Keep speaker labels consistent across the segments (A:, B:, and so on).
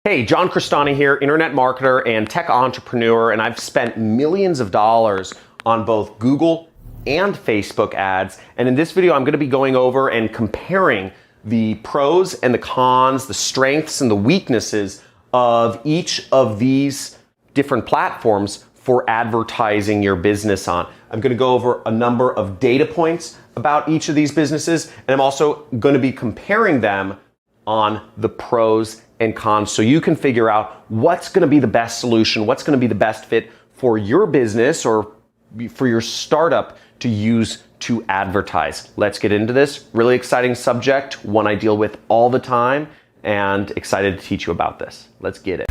A: Hey, John Crestani here, internet marketer and tech entrepreneur, and I've spent millions of dollars on both Google and Facebook ads. And in this video, I'm going to be going over and comparing the pros and the cons, the strengths and the weaknesses of each of these different platforms for advertising your business on. I'm going to go over a number of data points about each of these businesses, and I'm also going to be comparing them on the pros and cons so you can figure out what's going to be the best solution, what's going to be the best fit for your business or for your startup to use to advertise. Let's get into this really exciting subject, one I deal with all the time, and excited to teach you about this. Let's get it.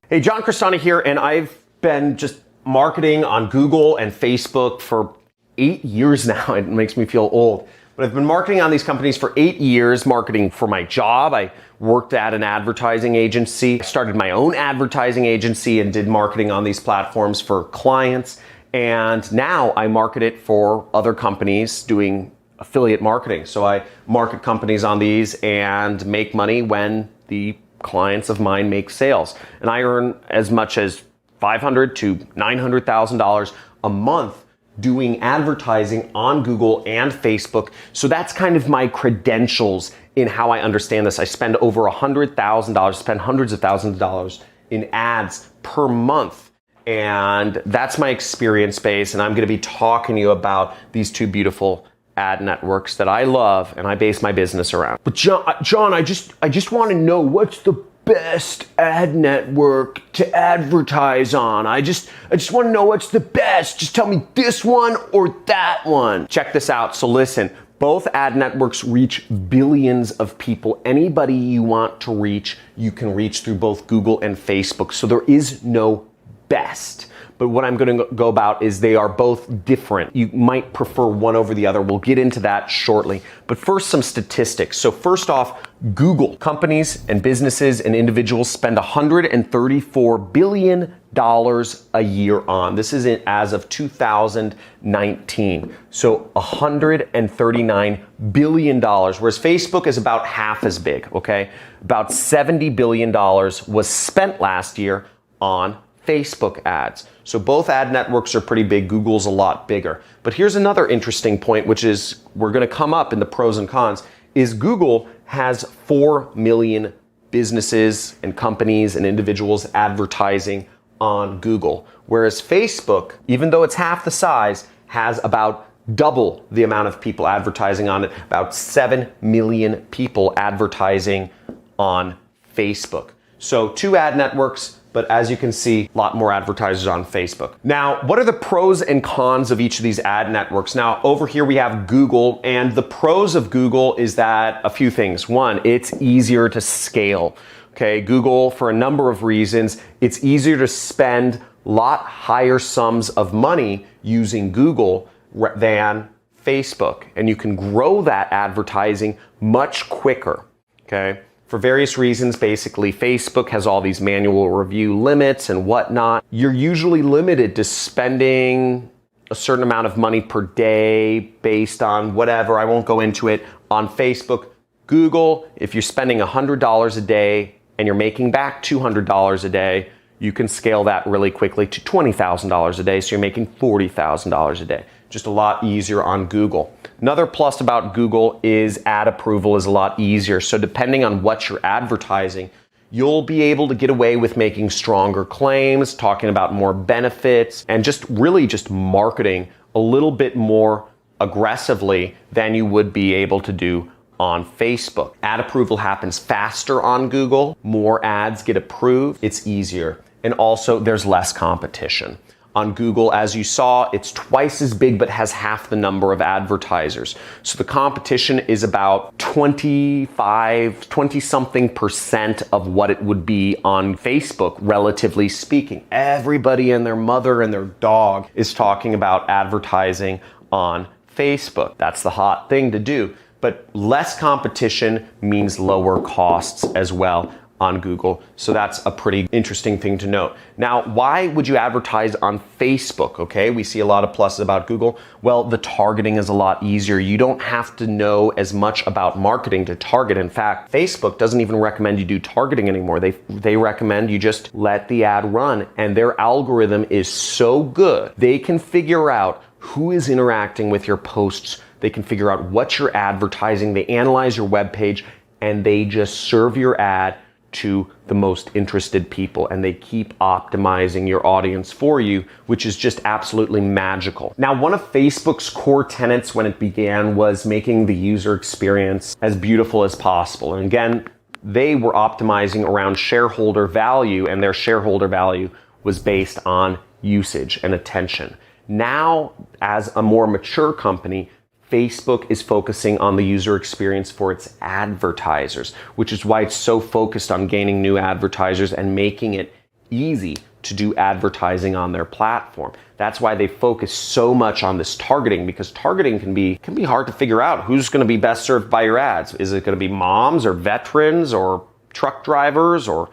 A: Hey, John Crestani here, and I've been just marketing on Google and Facebook for 8 years now. It makes me feel old. But I've been marketing on these companies for 8 years, marketing for my job. I worked at an advertising agency, started my own advertising agency and did marketing on these platforms for clients. And now I market it for other companies doing affiliate marketing. So I market companies on these and make money when the clients of mine make sales. And I earn as much as $500,000 to $900,000 a month doing advertising on Google and Facebook. So that's kind of my credentials in how I understand this. I spend over $100,000, spend hundreds of thousands of dollars in ads per month. And that's my experience base. And I'm going to be talking to you about these two beautiful ad networks that I love and I base my business around. But John, I just want to know what's the best ad network to advertise on. I just want to know what's the best. Just tell me this one or that one. Check this out. So listen, both ad networks reach billions of people. Anybody you want to reach, you can reach through both Google and Facebook. So there is no best. But what I'm going to go about is they are both different. You might prefer one over the other. We'll get into that shortly. But first, some statistics. So first off, Google. Companies and businesses and individuals spend $134 billion a year on. This is as of 2019. So $139 billion, whereas Facebook is about half as big, okay? About $70 billion was spent last year on Facebook ads. So both ad networks are pretty big. Google's a lot bigger. But here's another interesting point, which is we're going to come up in the pros and cons, is Google has 4 million businesses and companies and individuals advertising on Google. Whereas Facebook, even though it's half the size, has about double the amount of people advertising on it, about 7 million people advertising on Facebook. So two ad networks, but as you can see, a lot more advertisers on Facebook. Now, what are the pros and cons of each of these ad networks? Now, over here we have Google, and the pros of Google is that a few things. One, it's easier to scale. Okay, Google, for a number of reasons, it's easier to spend a lot higher sums of money using Google than Facebook, and you can grow that advertising much quicker. Okay. For various reasons, basically, Facebook has all these manual review limits and whatnot. You're usually limited to spending a certain amount of money per day based on whatever. I won't go into it. On Facebook, Google, if you're spending $100 a day and you're making back $200 a day, you can scale that really quickly to $20,000 a day. So you're making $40,000 a day. Just a lot easier on Google. Another plus about Google is ad approval is a lot easier. So depending on what you're advertising, you'll be able to get away with making stronger claims, talking about more benefits, and just really just marketing a little bit more aggressively than you would be able to do on Facebook. Ad approval happens faster on Google. More ads get approved. It's easier. And also there's less competition. On Google, as you saw, it's twice as big but has half the number of advertisers. So the competition is about 20-something% of what it would be on Facebook, relatively speaking. Everybody and their mother and their dog is talking about advertising on Facebook. That's the hot thing to do. But less competition means lower costs as well on Google. So that's a pretty interesting thing to note. Now, why would you advertise on Facebook? Okay, we see a lot of pluses about Google. Well, the targeting is a lot easier. You don't have to know as much about marketing to target. In fact, Facebook doesn't even recommend you do targeting anymore. They recommend you just let the ad run, and their algorithm is so good. They can figure out who is interacting with your posts. They can figure out what you're advertising. They analyze your web page, and they just serve your ad to the most interested people, and they keep optimizing your audience for you, which is just absolutely magical. Now, one of Facebook's core tenets when it began was making the user experience as beautiful as possible. And again, they were optimizing around shareholder value, and their shareholder value was based on usage and attention. Now, as a more mature company, Facebook is focusing on the user experience for its advertisers, which is why it's so focused on gaining new advertisers and making it easy to do advertising on their platform. That's why they focus so much on this targeting, because targeting can be hard to figure out who's going to be best served by your ads. Is it going to be moms or veterans or truck drivers or,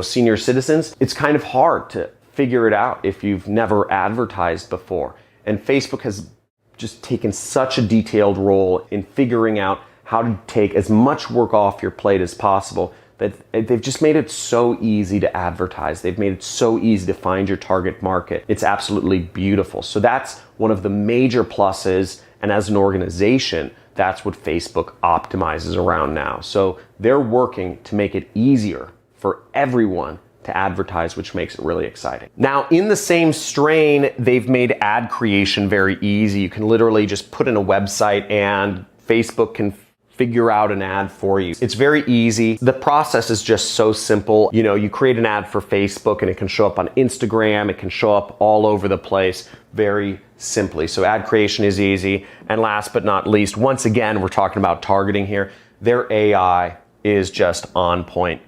A: senior citizens? It's kind of hard to figure it out if you've never advertised before. And Facebook has just taken such a detailed role in figuring out how to take as much work off your plate as possible that they've just made it so easy to advertise. They've made it so easy to find your target market. It's absolutely beautiful. So that's one of the major pluses. And as an organization, that's what Facebook optimizes around now. So they're working to make it easier for everyone to advertise, which makes it really exciting. Now, in the same strain, they've made ad creation very easy. You can literally just put in a website and Facebook can figure out an ad for you. It's very easy. The process is just so simple. You create an ad for Facebook and it can show up on Instagram. It can show up all over the place very simply. So ad creation is easy. And last but not least, once again, we're talking about targeting here. Their AI is just on point.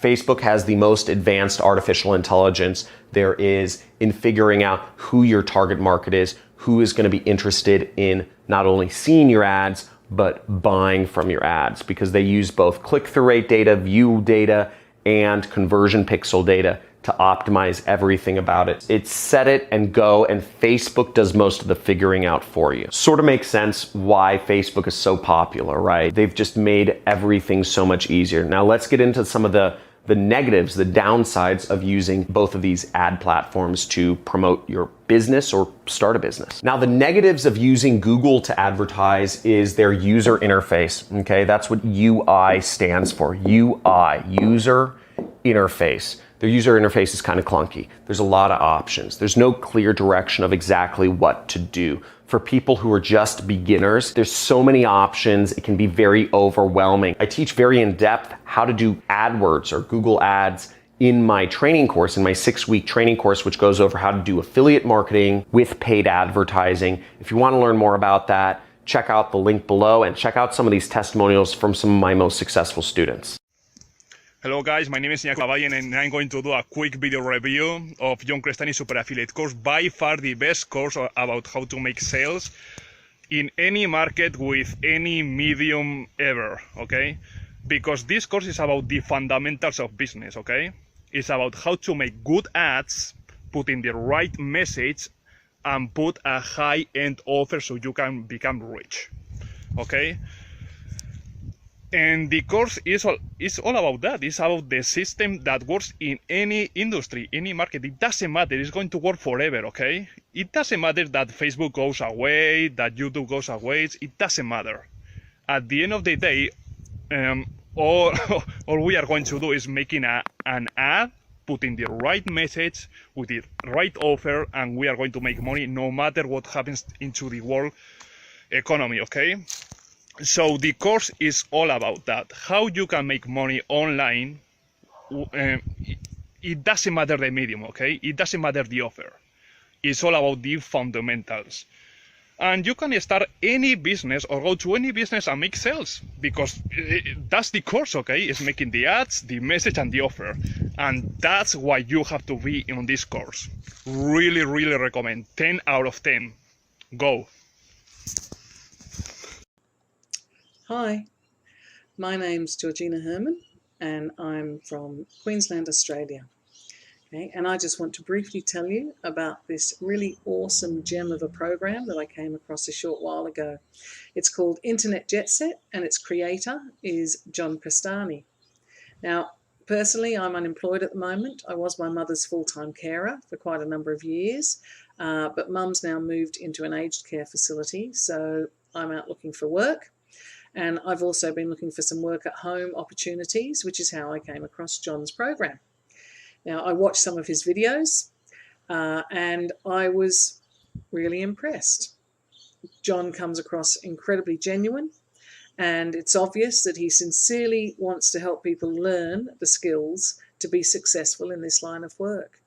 A: Facebook has the most advanced artificial intelligence there is in figuring out who your target market is, who is going to be interested in not only seeing your ads, but buying from your ads, because they use both click-through rate data, view data, and conversion pixel data to optimize everything about it. It's set it and go, and Facebook does most of the figuring out for you. Sort of makes sense why Facebook is so popular, right? They've just made everything so much easier. Now let's get into some of the negatives, the downsides of using both of these ad platforms to promote your business or start a business. Now, the negatives of using Google to advertise is their user interface. Okay, that's what UI stands for. UI, user interface. Their user interface is kind of clunky. There's a lot of options. There's no clear direction of exactly what to do. For people who are just beginners, there's so many options, it can be very overwhelming. I teach very in-depth how to do AdWords or Google Ads in my training course, in my 6-week training course, which goes over how to do affiliate marketing with paid advertising. If you want to learn more about that, check out the link below and check out some of these testimonials from some of my most successful students.
B: Hello guys, my name is Iñaki Lavallen and I'm going to do a quick video review of Jon Crestani's Super Affiliate course, by far the best course about how to make sales in any market with any medium ever, okay? Because this course is about the fundamentals of business, okay? It's about how to make good ads, put in the right message, and put a high-end offer so you can become rich, okay? And the course is all about that. It's about the system that works in any industry, any market. It doesn't matter. It's going to work forever, okay? It doesn't matter that Facebook goes away, that YouTube goes away. It doesn't matter. At the end of the day, all we are going to do is making an ad, putting the right message with the right offer, and we are going to make money no matter what happens into the world economy, okay? So the course is all about that. How you can make money online. It doesn't matter the medium, okay? It doesn't matter the offer. It's all about the fundamentals. And you can start any business or go to any business and make sales, because that's the course, okay? It's making the ads, the message, and the offer. And that's why you have to be in this course. Really, really recommend. 10 out of 10. Go.
C: Hi, my name's Georgina Herman, and I'm from Queensland, Australia. Okay, and I just want to briefly tell you about this really awesome gem of a program that I came across a short while ago. It's called Internet Jet Set, and its creator is John Crestani. Now, personally, I'm unemployed at the moment. I was my mother's full-time carer for quite a number of years, but mum's now moved into an aged care facility, so I'm out looking for work. And I've also been looking for some work at home opportunities, which is how I came across John's program. Now, I watched some of his videos and I was really impressed. John comes across incredibly genuine, and it's obvious that he sincerely wants to help people learn the skills to be successful in this line of work.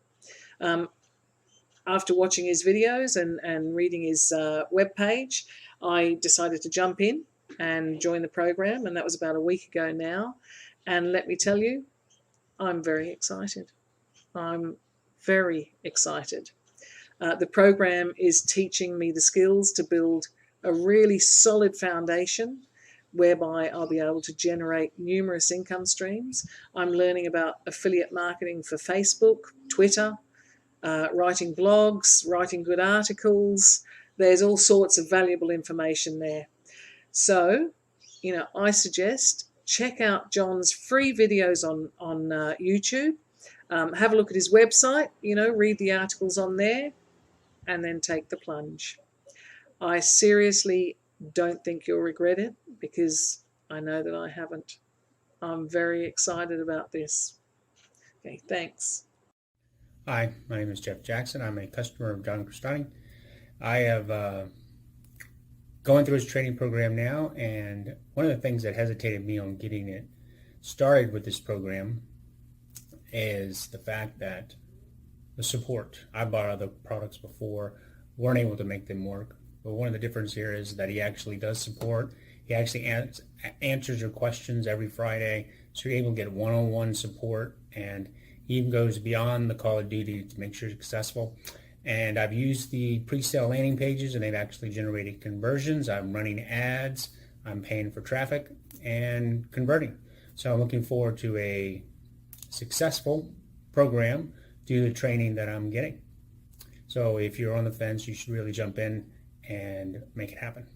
C: After watching his videos and reading his webpage, I decided to jump in and join the program, and that was about a week ago now. And let me tell you, I'm very excited. I'm very excited. The program is teaching me the skills to build a really solid foundation whereby I'll be able to generate numerous income streams. I'm learning about affiliate marketing for Facebook, Twitter, writing blogs, writing good articles. There's all sorts of valuable information there. So, I suggest check out John's free videos on YouTube. Have a look at his website, read the articles on there, and then take the plunge. I seriously don't think you'll regret it, because I know that I haven't. I'm very excited about this. Okay, thanks.
D: Hi, my name is Jeff Jackson. I'm a customer of John Crestani. I have going through his training program now, and one of the things that hesitated me on getting it started with this program is the fact that the support. I bought other products before, weren't able to make them work. But one of the differences here is that he actually does support. He actually answers your questions every Friday, so you're able to get one-on-one support, and he even goes beyond the call of duty to make sure you're successful. And I've used the pre-sale landing pages, and they've actually generated conversions. I'm running ads, I'm paying for traffic, and converting. So I'm looking forward to a successful program due to the training that I'm getting. So if you're on the fence, you should really jump in and make it happen.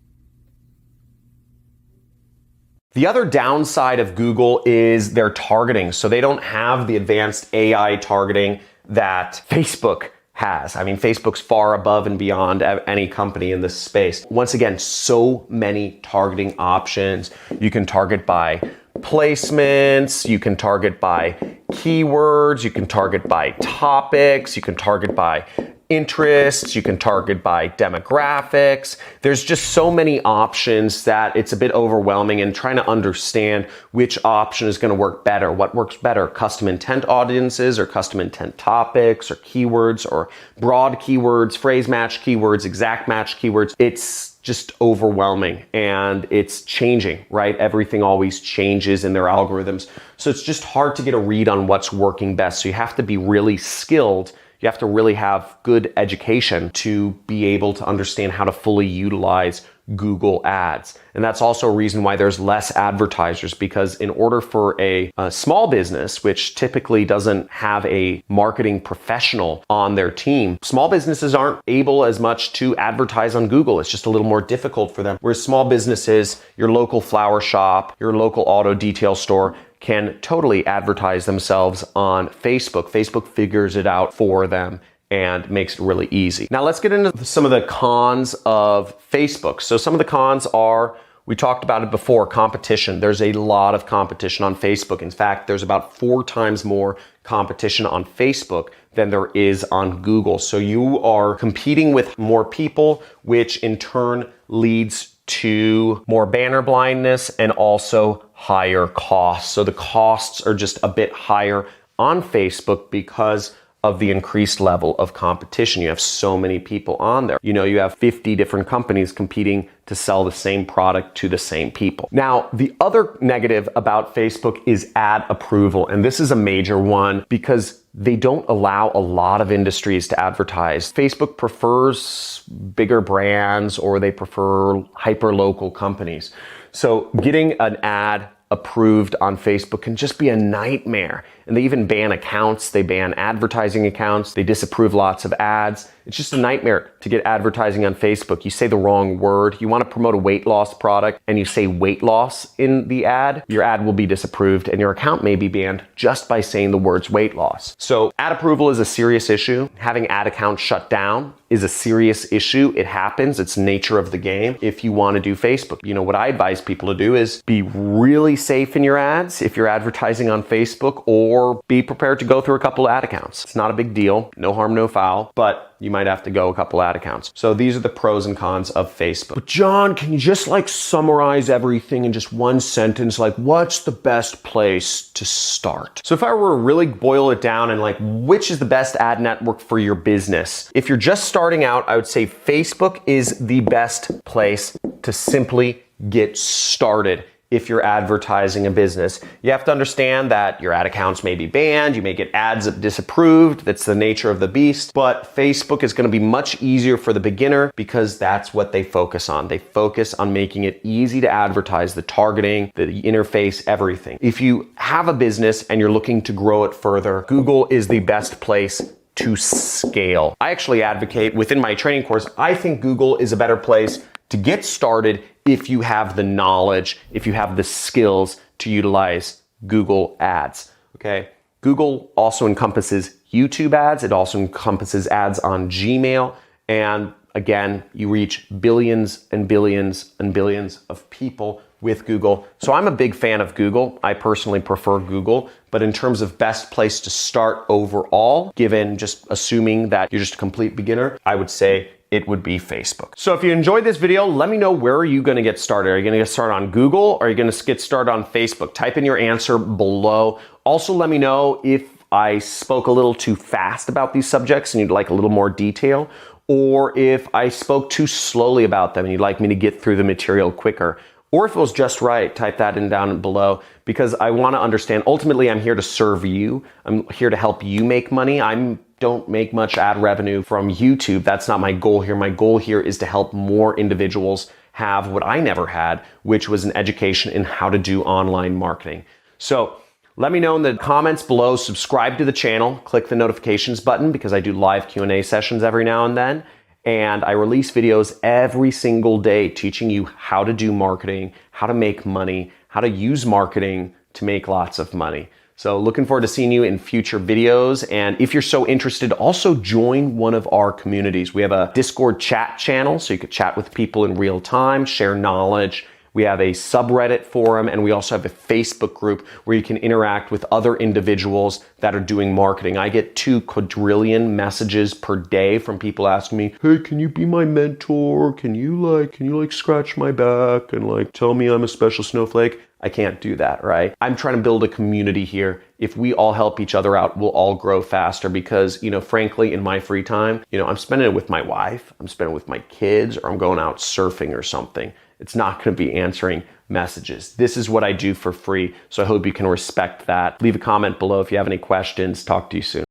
A: The other downside of Google is their targeting. So they don't have the advanced AI targeting that Facebook has. I mean, Facebook's far above and beyond any company in this space. Once again, so many targeting options. You can target by placements, you can target by keywords, you can target by topics, you can target by interests, you can target by demographics. There's just so many options that it's a bit overwhelming, and trying to understand which option is going to work better. What works better, custom intent audiences or custom intent topics or keywords or broad keywords, phrase match keywords, exact match keywords. It's just overwhelming, and it's changing, right? Everything always changes in their algorithms. So it's just hard to get a read on what's working best. So you have to be really skilled. You have to really have good education to be able to understand how to fully utilize Google Ads. And that's also a reason why there's less advertisers, because in order for a small business, which typically doesn't have a marketing professional on their team, small businesses aren't able as much to advertise on Google. It's just a little more difficult for them. Whereas small businesses, your local flower shop, your local auto detail store, can totally advertise themselves on Facebook. Facebook figures it out for them and makes it really easy. Now let's get into some of the cons of Facebook. So some of the cons are, we talked about it before, competition. There's a lot of competition on Facebook. In fact, there's about 4 times more competition on Facebook than there is on Google. So you are competing with more people, which in turn leads to more banner blindness and also higher costs. So the costs are just a bit higher on Facebook because of the increased level of competition. You have so many people on there. You have 50 different companies competing to sell the same product to the same people. Now, the other negative about Facebook is ad approval. And this is a major one because they don't allow a lot of industries to advertise. Facebook prefers bigger brands, or they prefer hyper-local companies. So getting an ad approved on Facebook can just be a nightmare. And they even ban accounts, they ban advertising accounts, they disapprove lots of ads. It's just a nightmare to get advertising on Facebook. You say the wrong word, you want to promote a weight loss product and you say weight loss in the ad, your ad will be disapproved and your account may be banned just by saying the words weight loss. So ad approval is a serious issue. Having ad accounts shut down is a serious issue. It happens. It's the nature of the game. If you want to do Facebook, you know, what I advise people to do is be really safe in your ads if you're advertising on Facebook, or be prepared to go through a couple ad accounts. It's not a big deal. No harm, no foul, but you might have to go a couple ad accounts. So these are the pros and cons of Facebook. But John, can you just like summarize everything in just one sentence? Like, what's the best place to start? So if I were to really boil it down and like, which is the best ad network for your business? If you're just starting out, I would say Facebook is the best place to simply get started. If you're advertising a business, you have to understand that your ad accounts may be banned, you may get ads disapproved, that's the nature of the beast, but Facebook is going to be much easier for the beginner because that's what they focus on. They focus on making it easy to advertise, the targeting, the interface, everything. If you have a business and you're looking to grow it further, Google is the best place to scale. I actually advocate within my training course, I think Google is a better place to get started if you have the knowledge, if you have the skills to utilize Google ads, okay? Google also encompasses YouTube ads. It also encompasses ads on Gmail. And again, you reach billions and billions and billions of people with Google. So I'm a big fan of Google. I personally prefer Google, but in terms of best place to start overall, given just assuming that you're just a complete beginner, I would say it would be Facebook. So if you enjoyed this video, let me know, where are you gonna get started? Are you gonna get started on Google or are you gonna get started on Facebook? Type in your answer below. Also, let me know if I spoke a little too fast about these subjects and you'd like a little more detail, or if I spoke too slowly about them and you'd like me to get through the material quicker. Or if it was just right, type that in down below, because I want to understand, ultimately I'm here to serve you. I'm here to help you make money. I don't make much ad revenue from YouTube. That's not my goal here. My goal here is to help more individuals have what I never had, which was an education in how to do online marketing. So let me know in the comments below, subscribe to the channel, click the notifications button because I do live Q&A sessions every now and then. And I release videos every single day teaching you how to do marketing, how to make money, how to use marketing to make lots of money. So looking forward to seeing you in future videos. And if you're so interested, also join one of our communities. We have a Discord chat channel, so you could chat with people in real time, share knowledge. We have a subreddit forum, and we also have a Facebook group where you can interact with other individuals that are doing marketing. I get 2 quadrillion messages per day from people asking me, hey, can you be my mentor? Can you scratch my back and like tell me I'm a special snowflake? I can't do that, right? I'm trying to build a community here. If we all help each other out, we'll all grow faster because, frankly, in my free time, I'm spending it with my wife, I'm spending it with my kids, or I'm going out surfing or something. It's not going to be answering messages. This is what I do for free, so I hope you can respect that. Leave a comment below if you have any questions. Talk to you soon.